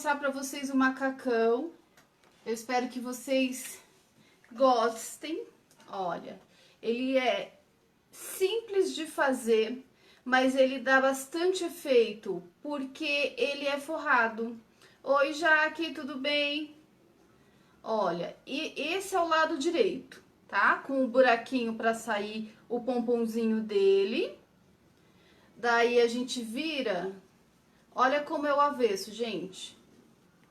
mostrar pra vocês o macacão. Eu espero que vocês gostem. Olha, ele é simples de fazer, mas ele dá bastante efeito, porque ele é forrado. Oi, Jaque, tudo bem? Olha, e esse é o lado direito, tá? Com o buraquinho para sair o pomponzinho dele. Daí a gente vira. Olha como é o avesso, gente.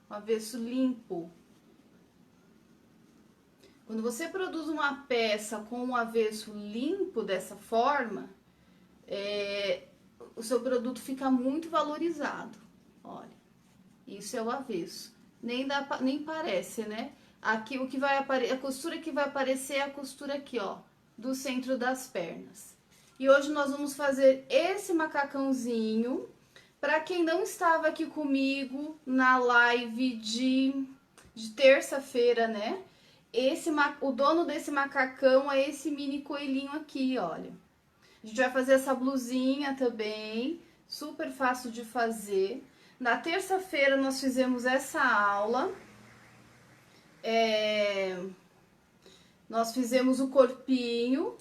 O avesso limpo. Quando você produz uma peça com um avesso limpo dessa forma, o seu produto fica muito valorizado. Olha, isso é o avesso. Nem parece, né? Aqui o que vai aparecer, a costura que vai aparecer é a costura aqui, ó, do centro das pernas. E hoje nós vamos fazer esse macacãozinho. Para quem não estava aqui comigo na live de terça-feira, né? O dono desse macacão é esse mini coelhinho aqui, olha. A gente vai fazer essa blusinha também, super fácil de fazer. Na terça-feira nós fizemos essa aula. Nós fizemos o corpinho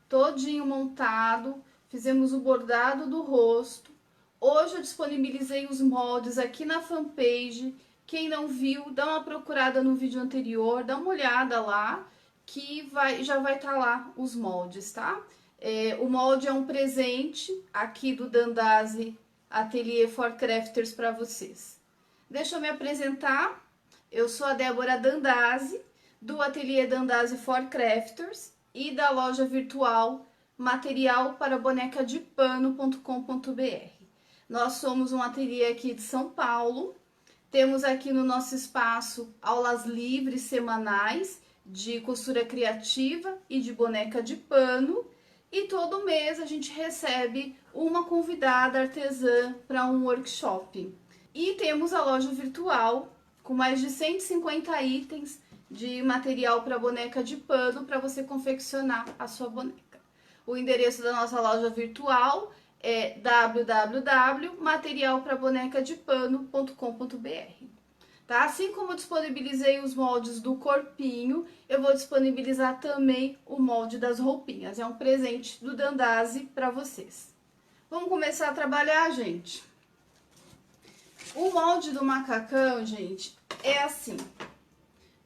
todinho montado, fizemos o bordado do rosto. Hoje eu disponibilizei os moldes aqui na fanpage. Quem não viu, dá uma procurada no vídeo anterior, dá uma olhada lá, que já vai estar lá os moldes, tá? O molde é um presente aqui do Dandase Atelier for Crafters para vocês. Deixa eu me apresentar. Eu sou a Débora Dandase, do Atelier Dandase for Crafters e da loja virtual material para boneca de pano.com.br. Nós somos um ateliê aqui de São Paulo. Temos aqui no nosso espaço aulas livres semanais de costura criativa e de boneca de pano. E todo mês a gente recebe uma convidada artesã para um workshop. E temos a loja virtual com mais de 150 itens de material para boneca de pano para você confeccionar a sua boneca. O endereço da nossa loja virtual é www.materialprabonecadepano.com.br. Tá? Assim como eu disponibilizei os moldes do corpinho, eu vou disponibilizar também o molde das roupinhas. É um presente do Dandase para vocês. Vamos começar a trabalhar, gente. O molde do macacão, gente, é assim,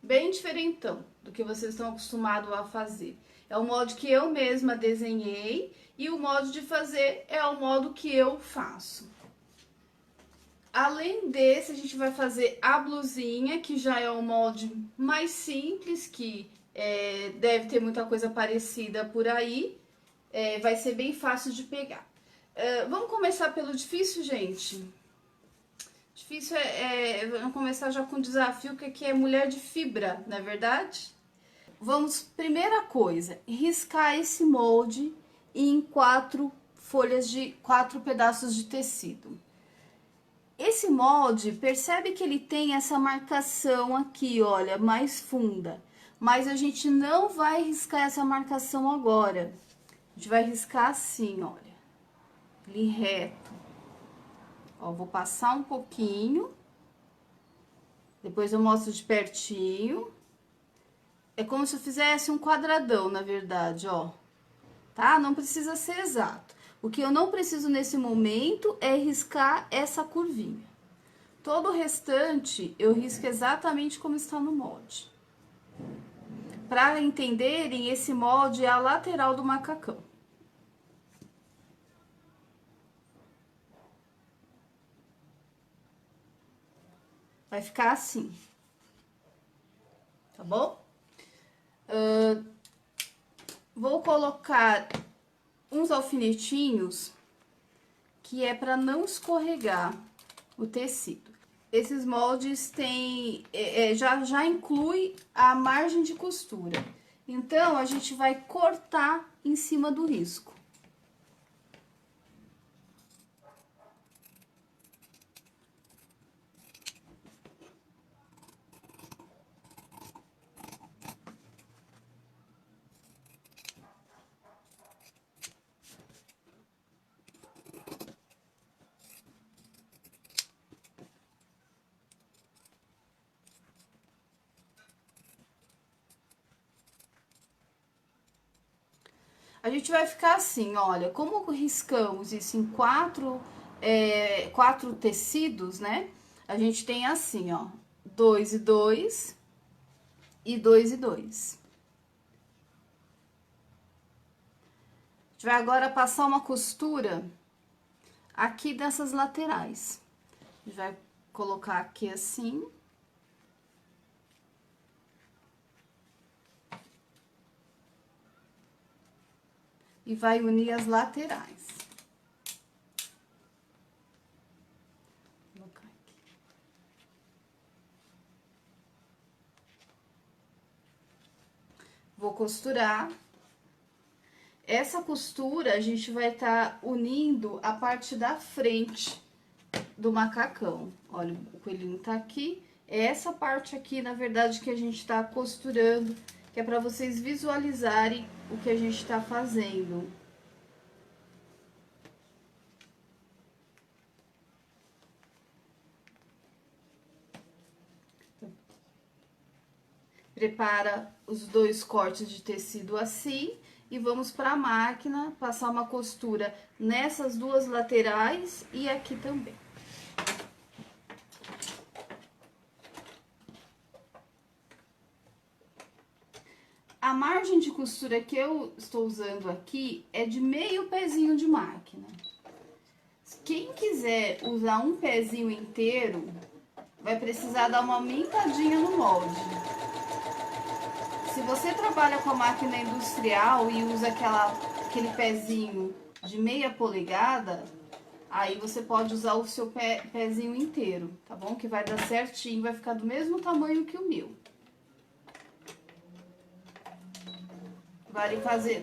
bem diferentão do que vocês estão acostumados a fazer. É o molde que eu mesma desenhei e o modo de fazer é o modo que eu faço. Além desse, a gente vai fazer a blusinha, que já é um molde mais simples, que deve ter muita coisa parecida por aí. Vai ser bem fácil de pegar. Vamos começar pelo difícil, gente? Difícil vamos começar já com o desafio, que aqui é mulher de fibra, não é verdade? Vamos, primeira coisa, riscar esse molde em 4 pedaços de tecido. Esse molde, percebe que ele tem essa marcação aqui, olha, mais funda. Mas a gente não vai riscar essa marcação agora. A gente vai riscar assim, olha, ali reto. Ó, vou passar um pouquinho. Depois eu mostro de pertinho. É como se eu fizesse um quadradão, na verdade, ó. Tá? Não precisa ser exato. O que eu não preciso nesse momento é riscar essa curvinha. Todo o restante eu risco exatamente como está no molde. Para entenderem, esse molde é a lateral do macacão. Vai ficar assim. Tá bom? Vou colocar uns alfinetinhos que é para não escorregar o tecido. Esses moldes têm, já inclui a margem de costura. Então, a gente vai cortar em cima do risco. gente vai ficar assim, olha, como riscamos isso em quatro tecidos, né? A gente tem assim, ó, 2 e 2 e 2 e 2. A gente vai agora passar uma costura aqui dessas laterais. A gente vai colocar aqui assim. E vai unir as laterais. Vou colocar aqui. Vou costurar. Essa costura a gente vai estar unindo a parte da frente do macacão. Olha, o coelhinho tá aqui. É essa parte aqui, na verdade, que a gente tá costurando, que é para vocês visualizarem o que a gente tá fazendo. Prepara os 2 cortes de tecido assim e vamos para a máquina passar uma costura nessas 2 laterais e aqui também. A margem de costura que eu estou usando aqui é de meio pezinho de máquina. Quem quiser usar um pezinho inteiro, vai precisar dar uma aumentadinha no molde. Se você trabalha com a máquina industrial e usa aquele pezinho de meia polegada, aí você pode usar o seu pezinho inteiro, tá bom? Que vai dar certinho, vai ficar do mesmo tamanho que o meu. Vale fazer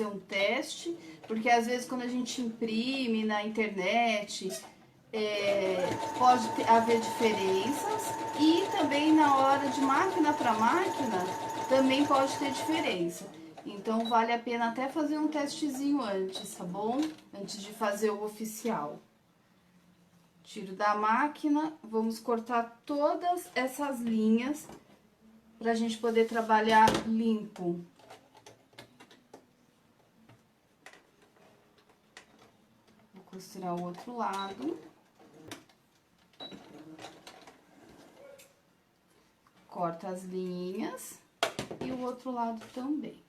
um teste, porque às vezes quando a gente imprime na internet, pode haver diferenças, e também na hora de máquina para máquina, também pode ter diferença. Então vale a pena até fazer um testezinho antes, tá bom? Antes de fazer o oficial. Tiro da máquina, vamos cortar todas essas linhas pra gente poder trabalhar limpo. Vou costurar o outro lado. Corta as linhas e o outro lado também.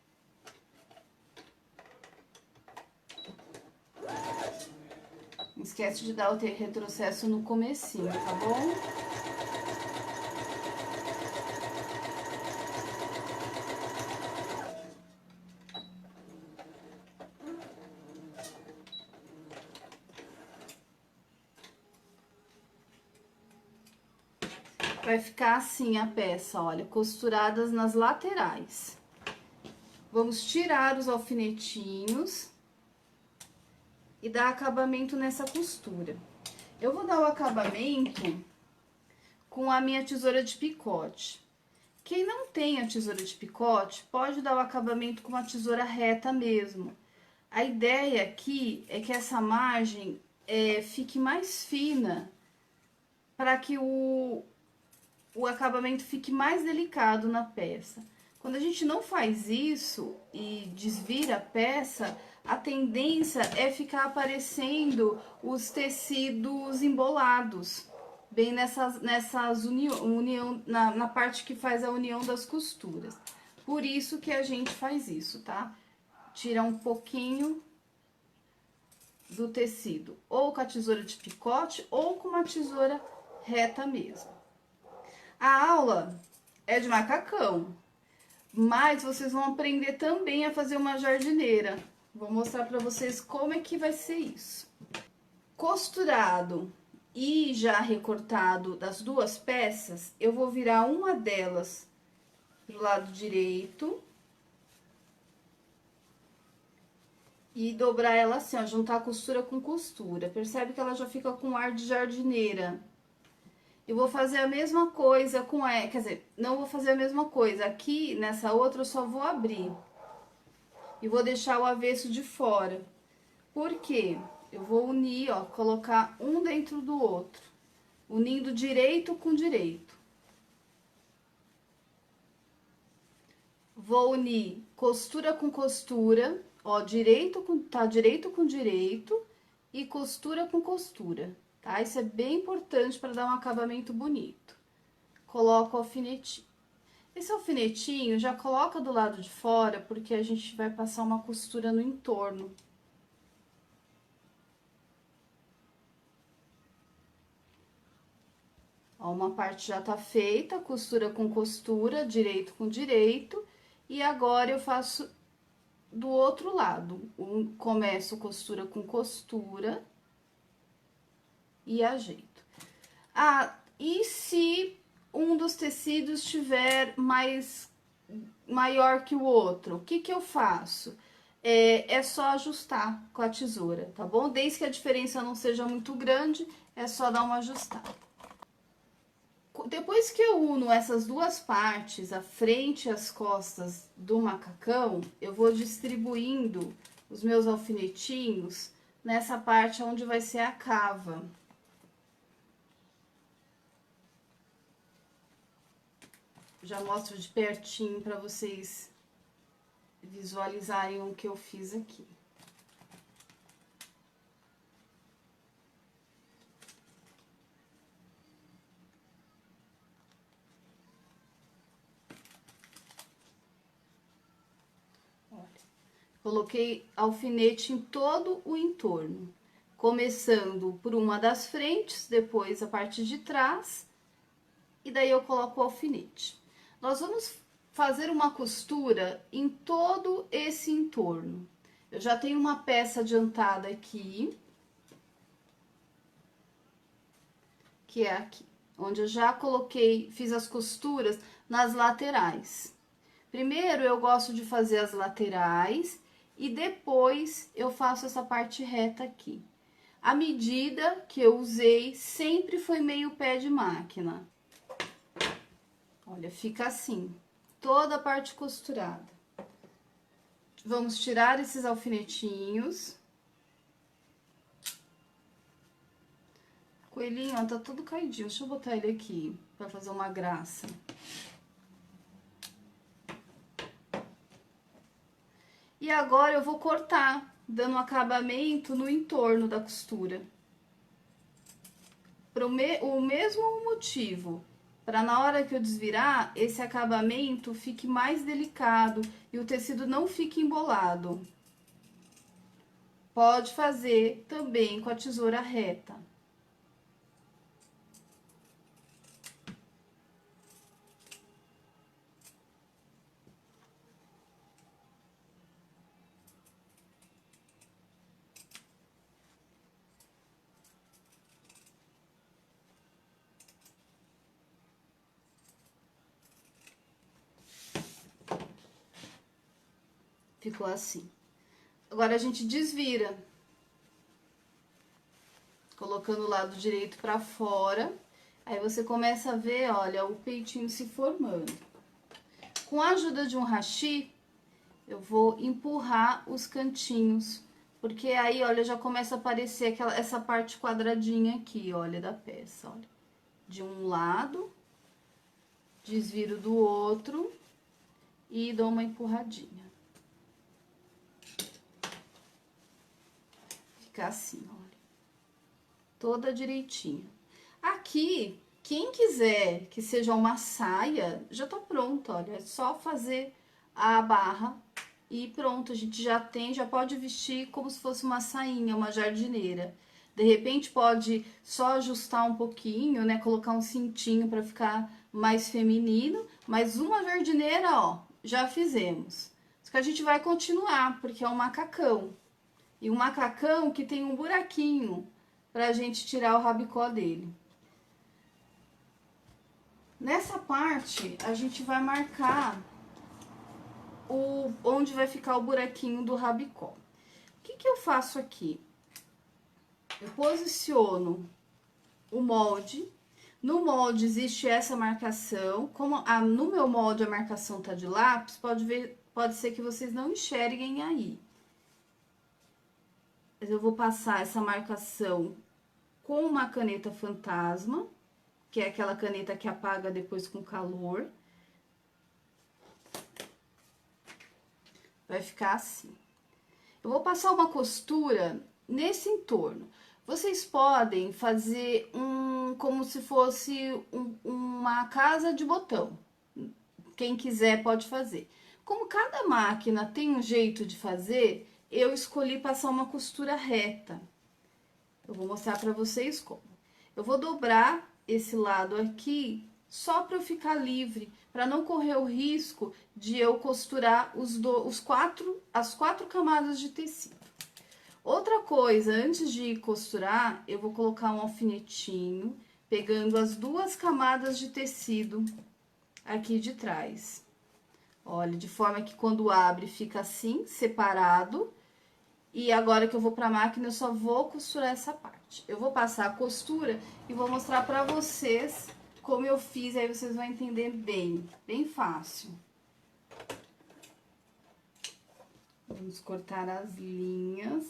Não esquece de dar o retrocesso no comecinho, tá bom? Vai ficar assim a peça, olha, costuradas nas laterais. Vamos tirar os alfinetinhos e dar acabamento nessa costura. Eu vou dar o acabamento com a minha tesoura de picote. Quem não tem a tesoura de picote, pode dar o acabamento com uma tesoura reta mesmo. A ideia aqui é que essa margem fique mais fina, para que o acabamento fique mais delicado na peça. Quando a gente não faz isso e desvira a peça, a tendência é ficar aparecendo os tecidos embolados, bem na parte que faz a união das costuras. Por isso que a gente faz isso, tá? Tira um pouquinho do tecido, ou com a tesoura de picote, ou com uma tesoura reta mesmo. A aula é de macacão, mas vocês vão aprender também a fazer uma jardineira. Vou mostrar pra vocês como é que vai ser isso. Costurado e já recortado das 2 peças, eu vou virar uma delas pro lado direito e dobrar ela assim, ó, juntar costura com costura. Percebe que ela já fica com ar de jardineira. Eu vou fazer a mesma coisa com ela, quer dizer, não vou fazer a mesma coisa. Aqui, nessa outra, eu só vou abrir. E vou deixar o avesso de fora. Por quê? Eu vou unir, ó, colocar um dentro do outro. Unindo direito com direito. Vou unir costura com costura. Ó, direito com direito e costura com costura, tá? Isso é bem importante para dar um acabamento bonito. Coloca o alfinetinho. Esse alfinetinho já coloca do lado de fora, porque a gente vai passar uma costura no entorno. Ó, uma parte já tá feita, costura com costura, direito com direito. E agora eu faço do outro lado. Começo costura com costura e ajeito. Ah, e se um dos tecidos estiver maior que o outro, o que que eu faço? É só ajustar com a tesoura, tá bom? Desde que a diferença não seja muito grande, é só dar uma ajustada. Depois que eu uno essas duas partes, a frente e as costas do macacão, eu vou distribuindo os meus alfinetinhos nessa parte onde vai ser a cava. Já mostro de pertinho para vocês visualizarem o que eu fiz aqui. Coloquei alfinete em todo o entorno, começando por uma das frentes, depois a parte de trás, e daí eu coloco o alfinete. Nós vamos fazer uma costura em todo esse entorno. Eu já tenho uma peça adiantada aqui, que é aqui, onde eu já coloquei, fiz as costuras nas laterais. Primeiro eu gosto de fazer as laterais e depois eu faço essa parte reta aqui. A medida que eu usei sempre foi meio pé de máquina. Olha, fica assim, toda a parte costurada. Vamos tirar esses alfinetinhos. Coelhinho, ó, tá todo caidinho. Deixa eu botar ele aqui pra fazer uma graça. E agora eu vou cortar, dando um acabamento no entorno da costura. O mesmo motivo, para na hora que eu desvirar, esse acabamento fique mais delicado e o tecido não fique embolado. Pode fazer também com a tesoura reta. Ficou assim. Agora a gente desvira, colocando o lado direito pra fora. Aí você começa a ver, olha, o peitinho se formando. Com a ajuda de um hashi, eu vou empurrar os cantinhos, porque aí, olha, já começa a aparecer essa parte quadradinha aqui, olha, da peça, olha. De um lado, desviro do outro e dou uma empurradinha. Fica assim, olha. Toda direitinha. Aqui, quem quiser que seja uma saia, já tá pronto, olha. É só fazer a barra e pronto, a gente já tem, já pode vestir como se fosse uma sainha, uma jardineira. De repente pode só ajustar um pouquinho, né, colocar um cintinho para ficar mais feminino, mas uma jardineira, ó, já fizemos. Só que a gente vai continuar, porque é um macacão. E um macacão que tem um buraquinho pra gente tirar o rabicó dele. Nessa parte, a gente vai marcar onde vai ficar o buraquinho do rabicó. O que que eu faço aqui? Eu posiciono o molde. No molde existe essa marcação. Como no meu molde a marcação tá de lápis, pode ser que vocês não enxerguem aí. Mas eu vou passar essa marcação com uma caneta fantasma, que é aquela caneta que apaga depois com calor. Vai ficar assim. Eu vou passar uma costura nesse entorno. Vocês podem fazer como se fosse uma casa de botão. Quem quiser pode fazer. Como cada máquina tem um jeito de fazer, eu escolhi passar uma costura reta. Eu vou mostrar para vocês como. Eu vou dobrar esse lado aqui só para eu ficar livre, para não correr o risco de eu costurar as quatro camadas de tecido. Outra coisa, antes de costurar, eu vou colocar um alfinetinho, pegando as duas camadas de tecido aqui de trás. Olha, de forma que quando abre fica assim, separado. E agora que eu vou pra máquina, eu só vou costurar essa parte. Eu vou passar a costura e vou mostrar pra vocês como eu fiz, aí vocês vão entender bem fácil. Vamos cortar as linhas.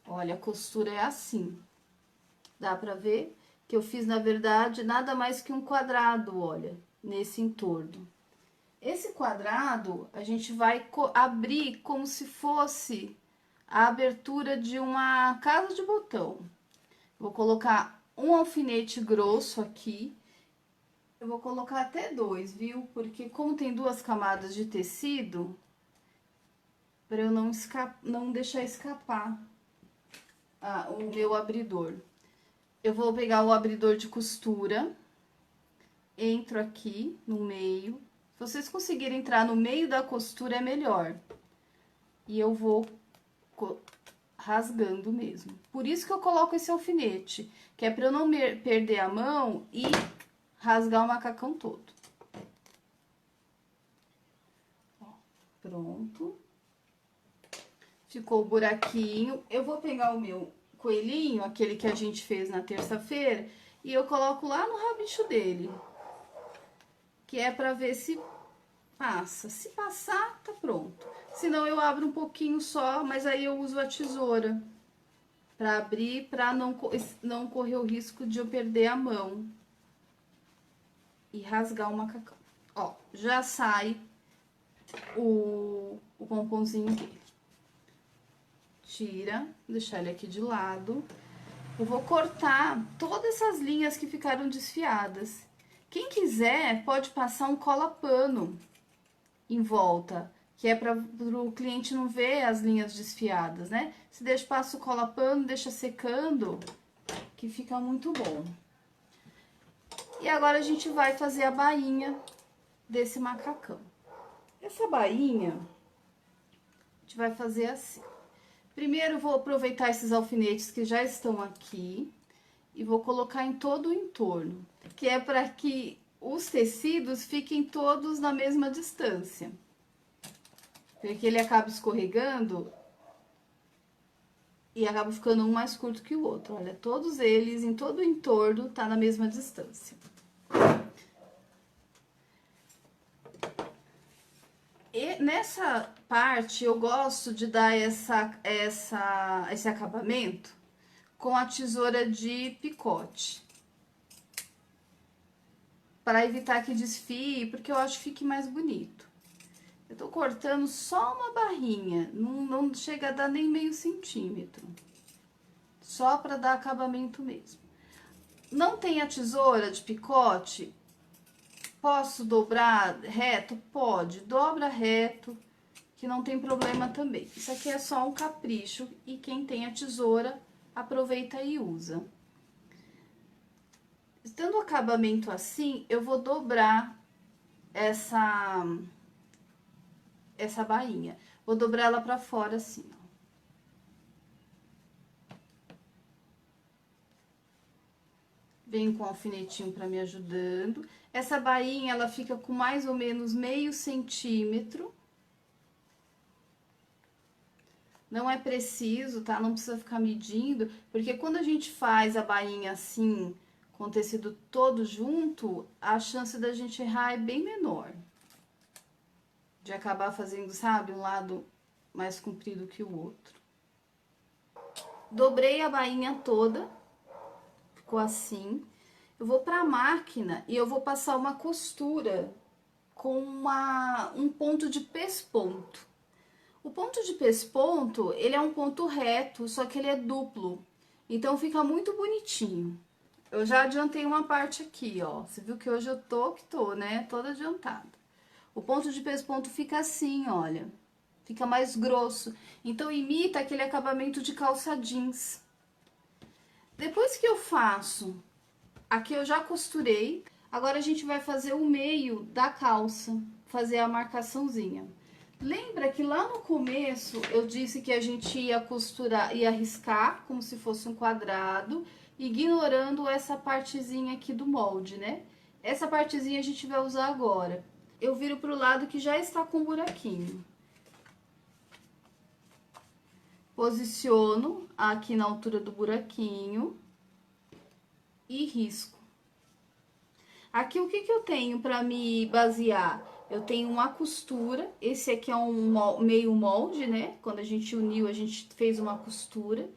Olha, a costura é assim. Dá pra ver que eu fiz, na verdade, nada mais que um quadrado, olha, nesse entorno. Esse quadrado, a gente vai abrir como se fosse a abertura de uma casa de botão. Vou colocar um alfinete grosso aqui. Eu vou colocar até dois, viu? Porque como tem duas camadas de tecido, para eu não deixar escapar o meu abridor. Eu vou pegar o abridor de costura, entro aqui no meio. Se vocês conseguirem entrar no meio da costura, é melhor. E eu vou rasgando mesmo. Por isso que eu coloco esse alfinete, que é para eu não perder a mão e rasgar o macacão todo. Ó, pronto. Ficou o buraquinho. Eu vou pegar o meu coelhinho, aquele que a gente fez na terça-feira, e eu coloco lá no rabicho dele. Que é pra ver se passa. Se passar, tá pronto. Senão eu abro um pouquinho só, mas aí eu uso a tesoura pra abrir, pra não correr o risco de eu perder a mão e rasgar o macacão. Ó, já sai o pomponzinho dele. Tira, deixar ele aqui de lado. Eu vou cortar todas essas linhas que ficaram desfiadas. Quem quiser, pode passar um cola-pano em volta, que é para o cliente não ver as linhas desfiadas, né? Se deixa, passa o cola-pano, deixa secando, que fica muito bom. E agora a gente vai fazer a bainha desse macacão. Essa bainha, a gente vai fazer assim. Primeiro, eu vou aproveitar esses alfinetes que já estão aqui e vou colocar em todo o entorno, que é para que os tecidos fiquem todos na mesma distância. Porque ele acaba escorregando e acaba ficando um mais curto que o outro. Olha, todos eles, em todo o entorno, tá na mesma distância. E nessa parte, eu gosto de dar esse acabamento com a tesoura de picote. Para evitar que desfie, porque eu acho que fique mais bonito. Eu tô cortando só uma barrinha, não chega a dar nem meio centímetro. Só para dar acabamento mesmo. Não tem a tesoura de picote? Posso dobrar reto? Pode, dobra reto, que não tem problema também. Isso aqui é só um capricho e quem tem a tesoura, aproveita e usa. Estando o acabamento assim, eu vou dobrar essa bainha. Vou dobrar ela pra fora assim, ó. Venho com o alfinetinho pra me ajudando. Essa bainha, ela fica com mais ou menos meio centímetro. Não é preciso, tá? Não precisa ficar medindo, porque quando a gente faz a bainha assim, com o tecido todo junto, a chance da gente errar é bem menor. De acabar fazendo, sabe, um lado mais comprido que o outro. Dobrei a bainha toda, ficou assim. Eu vou pra máquina e eu vou passar uma costura com um ponto de pesponto. O ponto de pesponto, ele é um ponto reto, só que ele é duplo. Então, fica muito bonitinho. Eu já adiantei uma parte aqui, ó. Você viu que hoje eu tô, né? Toda adiantada. O ponto de pesponto fica assim, olha. Fica mais grosso. Então, imita aquele acabamento de calça jeans. Depois que eu faço, aqui eu já costurei. Agora, a gente vai fazer o meio da calça. Fazer a marcaçãozinha. Lembra que lá no começo eu disse que a gente ia costurar, ia riscar como se fosse um quadrado, ignorando essa partezinha aqui do molde, né? Essa partezinha a gente vai usar agora. Eu viro pro lado que já está com buraquinho. Posiciono aqui na altura do buraquinho e risco. Aqui o que que eu tenho para me basear? Eu tenho uma costura, esse aqui é um meio molde, né? Quando a gente uniu, a gente fez uma costura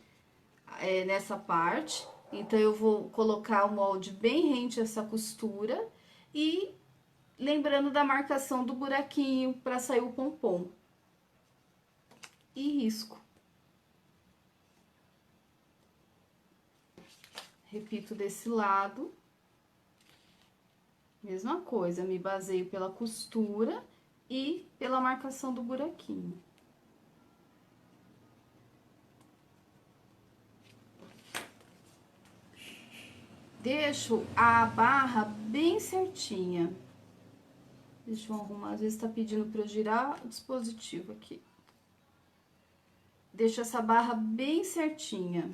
nessa parte. Então, eu vou colocar o molde bem rente a essa costura e lembrando da marcação do buraquinho para sair o pompom. E risco. Repito desse lado. Mesma coisa, me baseio pela costura e pela marcação do buraquinho. Deixo a barra bem certinha. Deixa eu arrumar, às vezes tá pedindo pra eu girar o dispositivo aqui. Deixo essa barra bem certinha.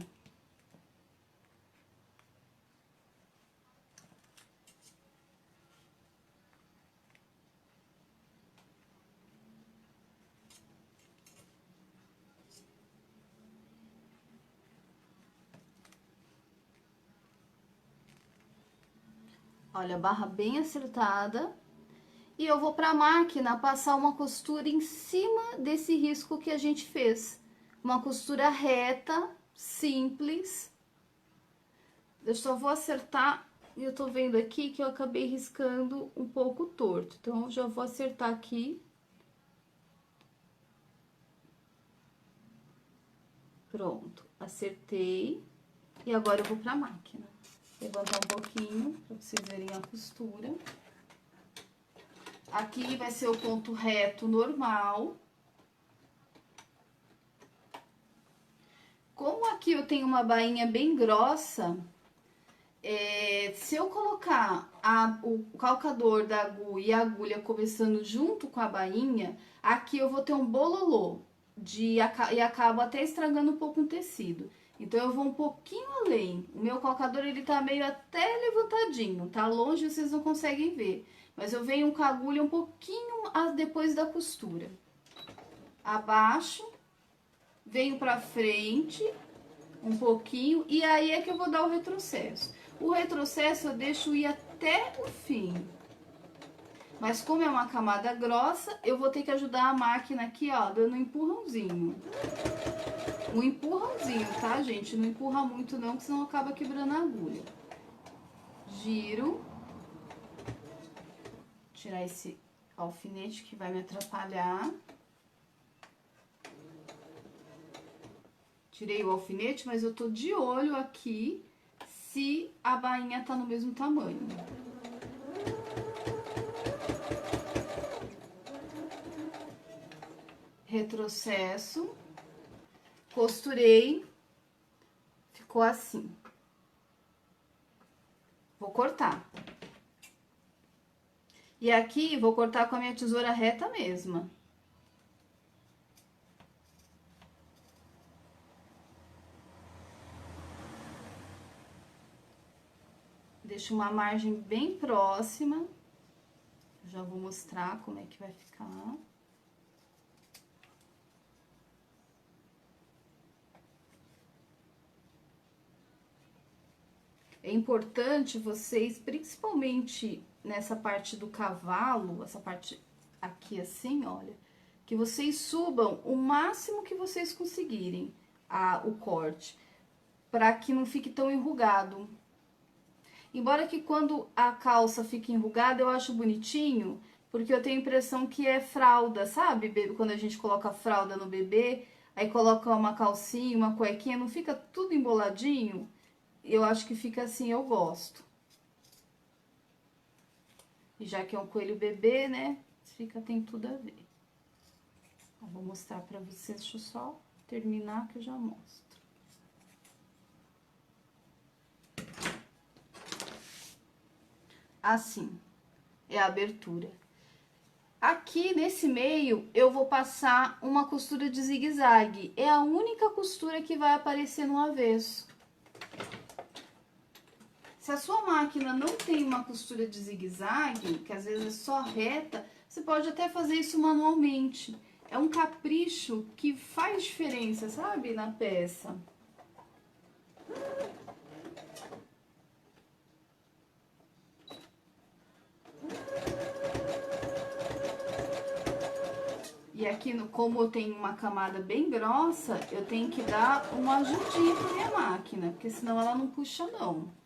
Olha, a barra bem acertada. E eu vou pra máquina passar uma costura em cima desse risco que a gente fez. Uma costura reta, simples. Eu só vou acertar, e eu tô vendo aqui que eu acabei riscando um pouco torto. Então, eu já vou acertar aqui. Pronto, acertei. E agora eu vou pra máquina. Levantar um pouquinho, pra vocês verem a costura. Aqui vai ser o ponto reto normal. Como aqui eu tenho uma bainha bem grossa, se eu colocar o calcador da agulha e a agulha começando junto com a bainha, aqui eu vou ter um bololô e acabo até estragando um pouco o tecido. Então, eu vou um pouquinho além. O meu calcador, ele tá meio até levantadinho, tá longe, vocês não conseguem ver. Mas eu venho com a agulha um pouquinho depois da costura. Abaixo, venho pra frente um pouquinho e aí é que eu vou dar o retrocesso. O retrocesso eu deixo ir até o fim. Mas como é uma camada grossa, eu vou ter que ajudar a máquina aqui, ó, dando um empurrãozinho. Um empurrãozinho, tá, gente? Não empurra muito não, que senão acaba quebrando a agulha. Giro. Tirar esse alfinete que vai me atrapalhar. Tirei o alfinete, mas eu tô de olho aqui se a bainha tá no mesmo tamanho. Retrocesso. Costurei. Ficou assim. Vou cortar. E aqui, vou cortar com a minha tesoura reta mesmo. Deixo uma margem bem próxima. Já vou mostrar como é que vai ficar. É importante vocês, principalmente nessa parte do cavalo, essa parte aqui assim, olha, que vocês subam o máximo que vocês conseguirem o corte, para que não fique tão enrugado. Embora que quando a calça fica enrugada, eu acho bonitinho, porque eu tenho a impressão que é fralda, sabe? Quando a gente coloca fralda no bebê, aí coloca uma calcinha, uma cuequinha, não fica tudo emboladinho? Eu acho que fica assim, eu gosto. E já que é um coelho bebê, né? Tem tudo a ver. Eu vou mostrar pra vocês, deixa eu só terminar que eu já mostro. Assim é a abertura. Aqui nesse meio eu vou passar uma costura de zigue-zague. É a única costura que vai aparecer no avesso. Se a sua máquina não tem uma costura de zigue-zague, que às vezes é só reta, você pode até fazer isso manualmente. É um capricho que faz diferença, sabe, na peça. E aqui, como eu tenho uma camada bem grossa, eu tenho que dar uma ajudinha pra minha máquina, porque senão ela não puxa não.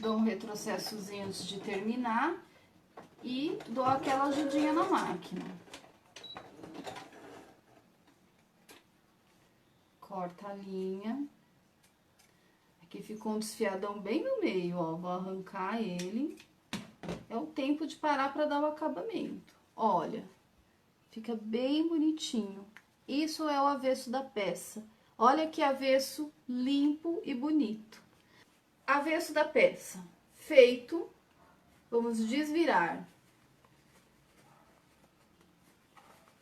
Dou um retrocessozinho antes de terminar e dou aquela ajudinha na máquina. Corta a linha. Aqui ficou um desfiadão bem no meio, ó. Vou arrancar ele. É o tempo de parar para dar o acabamento. Olha, fica bem bonitinho. Isso é o avesso da peça. Olha que avesso limpo e bonito. Avesso da peça feito, vamos desvirar.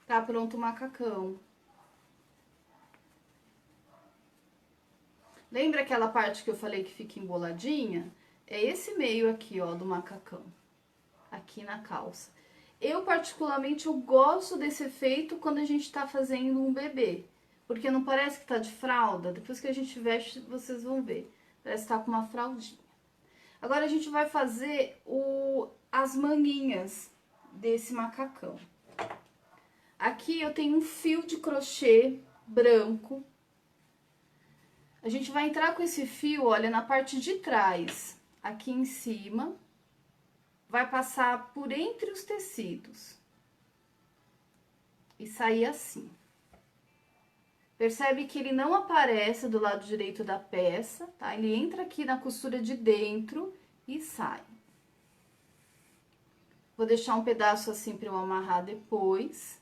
Tá pronto o macacão. Lembra aquela parte que eu falei que fica emboladinha? É esse meio aqui, ó, do macacão. Aqui na calça. Eu, particularmente, eu gosto desse efeito quando a gente tá fazendo um bebê. Porque não parece que tá de fralda? Depois que a gente veste, vocês vão ver. Parece que tá com uma fraldinha. Agora, a gente vai fazer as manguinhas desse macacão. Aqui eu tenho um fio de crochê branco. A gente vai entrar com esse fio, olha, na parte de trás, aqui em cima. Vai passar por entre os tecidos. E sair assim. Percebe que ele não aparece do lado direito da peça, tá? Ele entra aqui na costura de dentro e sai. Vou deixar um pedaço assim para eu amarrar depois.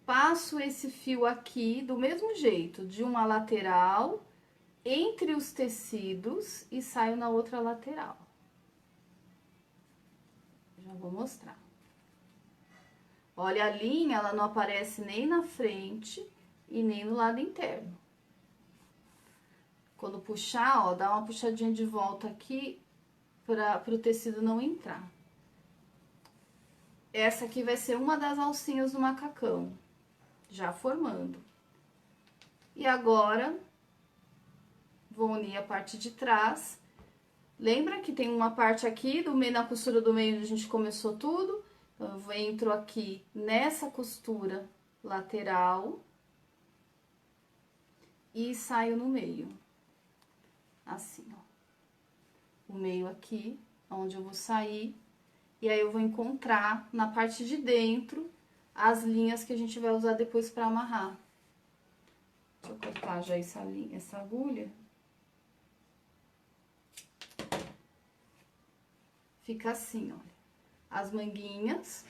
Passo esse fio aqui do mesmo jeito, de uma lateral, entre os tecidos e saio na outra lateral. Já vou mostrar. Olha, a linha, ela não aparece nem na frente e nem no lado interno. Quando puxar, ó, dá uma puxadinha de volta aqui para o tecido não entrar. Essa aqui vai ser uma das alcinhas do macacão, já formando. E agora, vou unir a parte de trás. Lembra que tem uma parte aqui do meio, na costura do meio, onde a gente começou tudo? Então, eu entro aqui nessa costura lateral e saio no meio. Assim, ó. O meio aqui, onde eu vou sair. E aí, eu vou encontrar na parte de dentro as linhas que a gente vai usar depois pra amarrar. Deixa eu cortar já essa linha, essa agulha. Fica assim, olha. As manguinhas.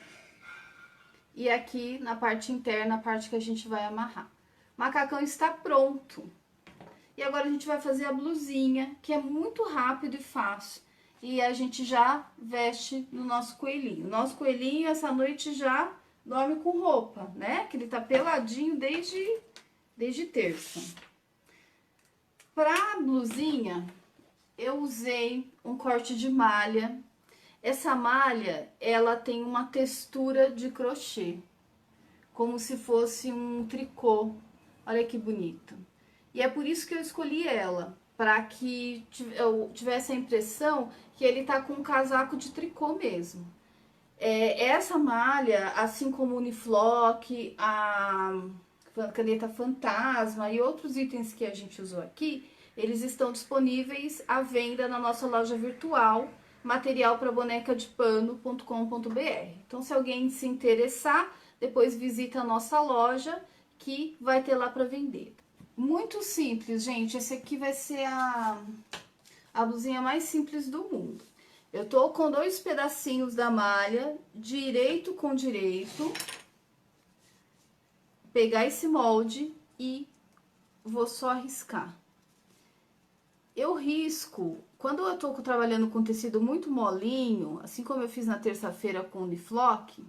E aqui na parte interna, a parte que a gente vai amarrar. O macacão está pronto. E agora a gente vai fazer a blusinha, que é muito rápido e fácil. E a gente já veste no nosso coelhinho. Nosso coelhinho, essa noite, já dorme com roupa, né? Que ele tá peladinho desde terça. Pra blusinha, eu usei um corte de malha. Essa malha, ela tem uma textura de crochê. como se fosse um tricô. Olha que bonito. E é por isso que eu escolhi ela, para que eu tivesse a impressão que ele tá com um casaco de tricô mesmo. Essa malha, assim como o Uniflock, a caneta Fantasma e outros itens que a gente usou aqui, eles estão disponíveis à venda na nossa loja virtual, materialprabonecadepano.com.br. Então, se alguém se interessar, depois visita a nossa loja que vai ter lá para vender. Muito simples, gente. Esse aqui vai ser a blusinha mais simples do mundo. Eu tô com 2 pedacinhos da malha, direito com direito. Pegar esse molde e vou só riscar. Eu risco, quando eu tô trabalhando com tecido muito molinho, assim como eu fiz na terça-feira com o Uniflock,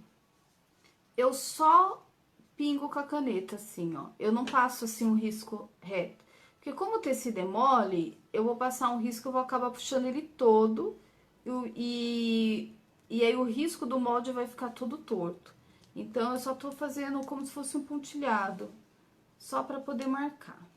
eu só pingo com a caneta, assim, ó. Eu não passo, assim, um risco reto. Porque como o tecido é mole, eu vou passar um risco, eu vou acabar puxando ele todo. E aí o risco do molde vai ficar todo torto. Então, eu só tô fazendo como se fosse um pontilhado. Só pra poder marcar.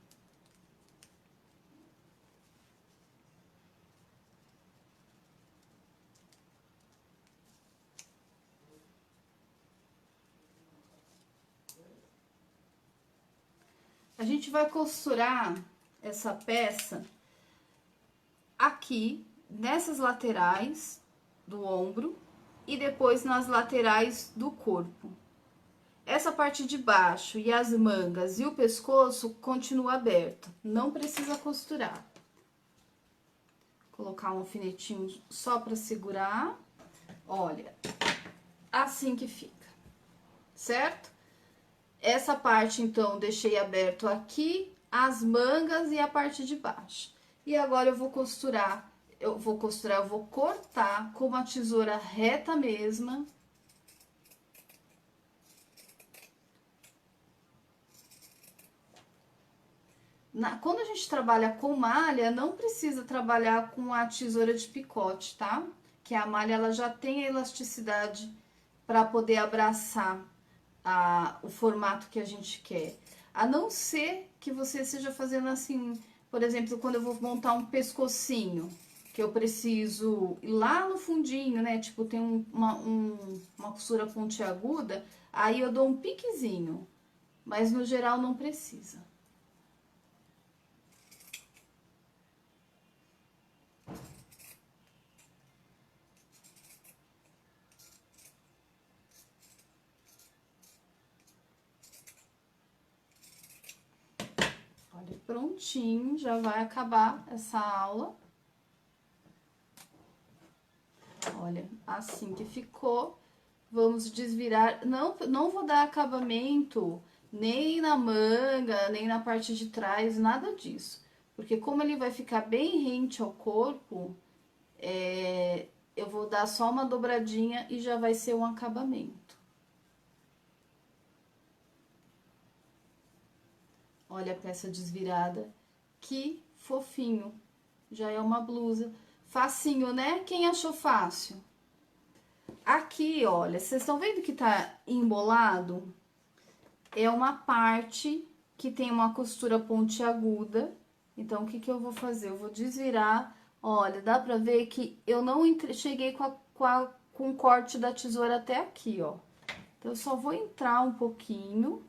A gente vai costurar essa peça aqui, nessas laterais do ombro e depois nas laterais do corpo. Essa parte de baixo e as mangas e o pescoço continua aberto, não precisa costurar. Vou colocar um alfinetinho só para segurar. Olha, assim que fica, certo? Essa parte, então, deixei aberto aqui, as mangas e a parte de baixo. E agora eu vou costurar, eu vou cortar com uma tesoura reta mesma. Quando a gente trabalha com malha, não precisa trabalhar com a tesoura de picote, tá? Que a malha, ela já tem a elasticidade para poder abraçar o formato que a gente quer. A não ser que você esteja fazendo assim, por exemplo, quando eu vou montar um pescocinho, que eu preciso ir lá no fundinho, né? Tipo, tem uma costura pontiaguda, aí eu dou um piquezinho, mas no geral não precisa. Olha, prontinho, já vai acabar essa aula. Olha, assim que ficou. Vamos desvirar. Não vou dar acabamento nem na manga, nem na parte de trás, nada disso. Porque como ele vai ficar bem rente ao corpo, eu vou dar só uma dobradinha e já vai ser um acabamento. Olha a peça desvirada, que fofinho. Já é uma blusa. Facinho, né? Quem achou fácil? Aqui, olha, vocês estão vendo que tá embolado? É uma parte que tem uma costura pontiaguda. Então, o que que eu vou fazer? Eu vou desvirar. Olha, dá pra ver que eu não cheguei com o corte da tesoura até aqui, ó. Então, eu só vou entrar um pouquinho.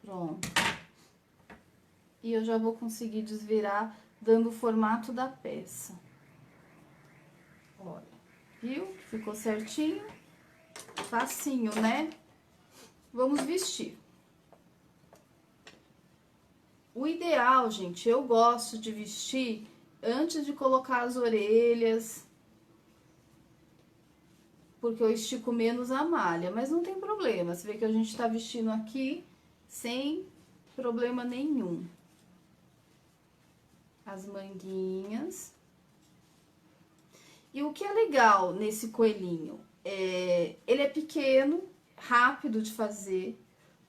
Pronto. E eu já vou conseguir desvirar, dando o formato da peça. Olha, viu? Ficou certinho? Facinho, né? Vamos vestir. O ideal, gente, eu gosto de vestir antes de colocar as orelhas, porque eu estico menos a malha, mas não tem problema. Você vê que a gente tá vestindo aqui sem problema nenhum. As manguinhas. E o que é legal nesse coelhinho? Ele é pequeno, rápido de fazer,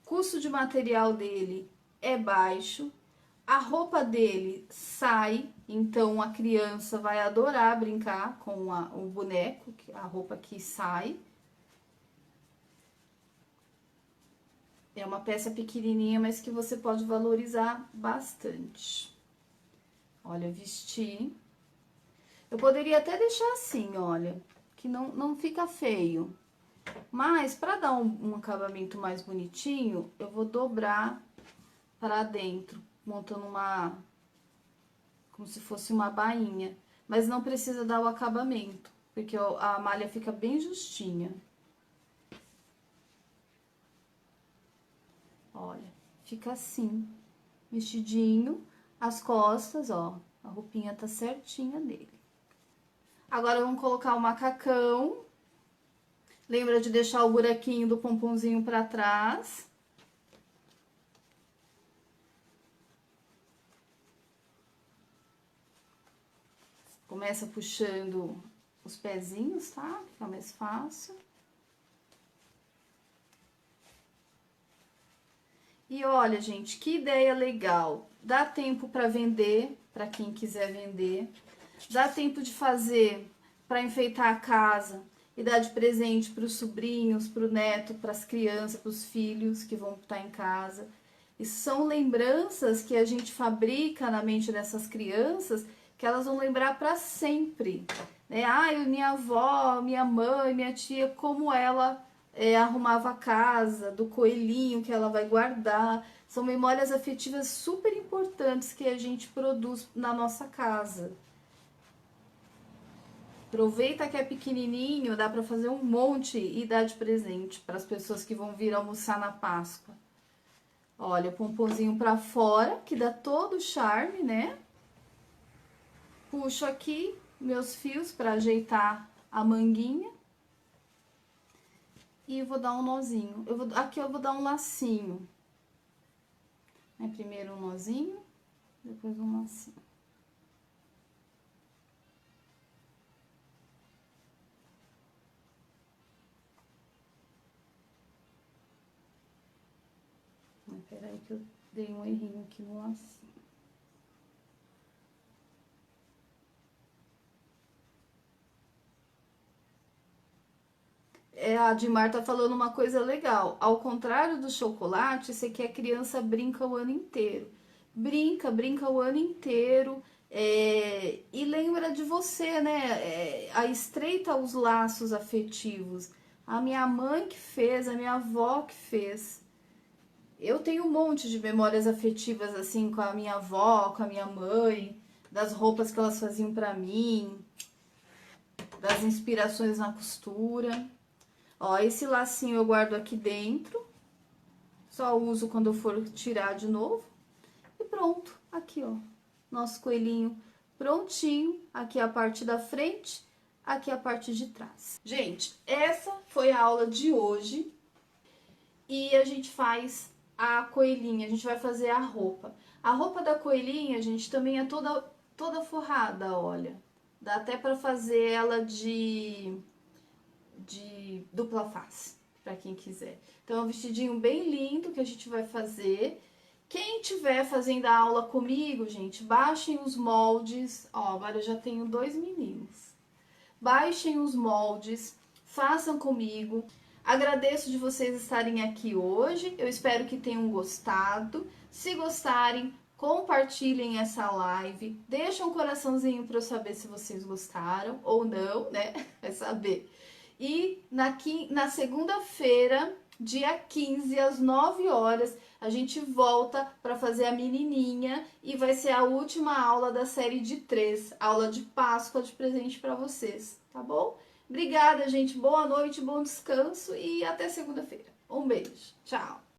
custo de material dele é baixo, a roupa dele sai, então a criança vai adorar brincar com o boneco, a roupa que sai. É uma peça pequenininha, mas que você pode valorizar bastante. Olha, eu vesti. Eu poderia até deixar assim, olha, que não fica feio. Mas, para dar um acabamento mais bonitinho, eu vou dobrar para dentro, montando como se fosse uma bainha. Mas não precisa dar o acabamento, porque a malha fica bem justinha. Olha, fica assim, vestidinho, as costas, ó, a roupinha tá certinha nele. Agora, vamos colocar o macacão. Lembra de deixar o buraquinho do pomponzinho pra trás. Começa puxando os pezinhos, tá? Fica mais fácil. E olha, gente, que ideia legal. Dá tempo para vender, para quem quiser vender. Dá tempo de fazer para enfeitar a casa e dar de presente para os sobrinhos, para o neto, para as crianças, para os filhos que vão estar em casa. E são lembranças que a gente fabrica na mente dessas crianças que elas vão lembrar para sempre. Né? Ai, minha avó, minha mãe, minha tia, como ela arrumava a casa, do coelhinho que ela vai guardar. São memórias afetivas super importantes que a gente produz na nossa casa. Aproveita que é pequenininho, dá para fazer um monte e dar de presente para as pessoas que vão vir almoçar na Páscoa. Olha, o pomponzinho para fora, que dá todo o charme, né? Puxo aqui meus fios para ajeitar a manguinha. E vou dar um nozinho. Aqui eu vou dar um lacinho. Primeiro um nozinho, depois um lacinho. Peraí que eu dei um errinho aqui no lacinho. A Dimar tá falando uma coisa legal. Ao contrário do chocolate, esse aqui a criança brinca o ano inteiro. Brinca o ano inteiro. E lembra de você, né? Estreita os laços afetivos. A minha mãe que fez, a minha avó que fez. Eu tenho um monte de memórias afetivas assim com a minha avó, com a minha mãe, das roupas que elas faziam pra mim, das inspirações na costura. Ó, esse lacinho eu guardo aqui dentro. Só uso quando eu for tirar de novo. E pronto, aqui ó, nosso coelhinho prontinho. Aqui a parte da frente, aqui a parte de trás. Gente, essa foi a aula de hoje. E a gente faz a coelhinha, a gente vai fazer a roupa. A roupa da coelhinha, gente, também é toda forrada, olha. Dá até pra fazer ela de dupla face, pra quem quiser. Então é um vestidinho bem lindo que a gente vai fazer. Quem tiver fazendo a aula comigo, gente, baixem os moldes. Ó, agora eu já tenho 2 meninos. Baixem os moldes, façam comigo. Agradeço de vocês estarem aqui hoje. Eu espero que tenham gostado. Se gostarem, compartilhem essa live. Deixem um coraçãozinho para eu saber se vocês gostaram ou não, né? Vai saber. E na segunda-feira, dia 15, às 9 horas, a gente volta para fazer a menininha e vai ser a última aula da série de 3, aula de Páscoa de presente para vocês, tá bom? Obrigada, gente. Boa noite, bom descanso e até segunda-feira. Um beijo. Tchau.